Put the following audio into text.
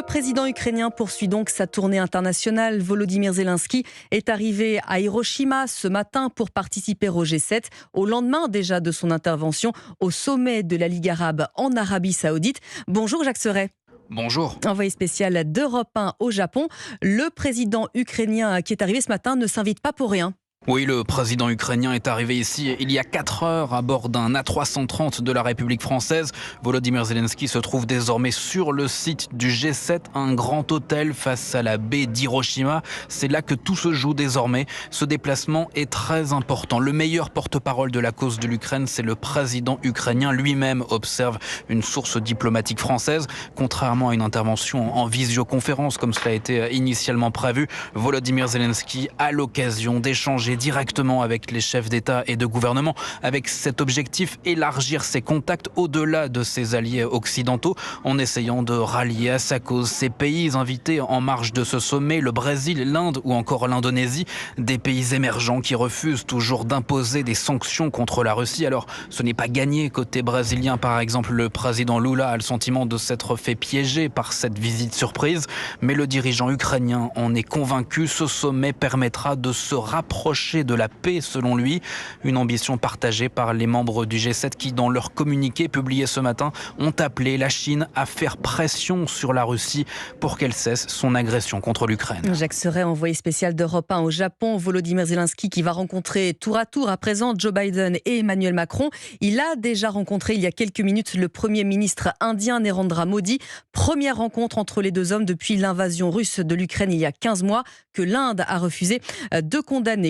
président ukrainien poursuit donc sa tournée internationale. Volodymyr Zelensky est arrivé à Hiroshima ce matin pour participer au G7, au lendemain déjà de son intervention au sommet de la Ligue arabe en Arabie Saoudite. Bonjour Jacques Serret. Bonjour. Envoyé spécial d'Europe 1 au Japon. Le président ukrainien qui est arrivé ce matin ne s'invite pas pour rien. Oui, le président ukrainien est arrivé ici il y a 4 heures à bord d'un A330 de la République française. Volodymyr Zelensky se trouve désormais sur le site du G7, un grand hôtel face à la baie d'Hiroshima. C'est là que tout se joue désormais. Ce déplacement est très important. Le meilleur porte-parole de la cause de l'Ukraine, c'est le président ukrainien lui-même, observe une source diplomatique française. Contrairement à une intervention en visioconférence comme cela a été initialement prévu, Volodymyr Zelensky a l'occasion d'échanger directement avec les chefs d'État et de gouvernement, avec cet objectif, élargir ses contacts au-delà de ses alliés occidentaux, en essayant de rallier à sa cause ces pays invités en marge de ce sommet, le Brésil, l'Inde ou encore l'Indonésie, des pays émergents qui refusent toujours d'imposer des sanctions contre la Russie. Alors, ce n'est pas gagné côté brésilien, par exemple. Le président Lula a le sentiment de s'être fait piéger par cette visite surprise, mais le dirigeant ukrainien en est convaincu. Ce sommet permettra de se rapprocher de la paix, selon lui, une ambition partagée par les membres du G7 qui, dans leur communiqué publié ce matin, ont appelé la Chine à faire pression sur la Russie pour qu'elle cesse son agression contre l'Ukraine. Jacques Serret, envoyé spécial d'Europe 1 au Japon. Volodymyr Zelensky qui va rencontrer tour à tour à présent Joe Biden et Emmanuel Macron. Il a déjà rencontré il y a quelques minutes le Premier ministre indien Narendra Modi. Première rencontre entre les deux hommes depuis l'invasion russe de l'Ukraine il y a 15 mois que l'Inde a refusé de condamner.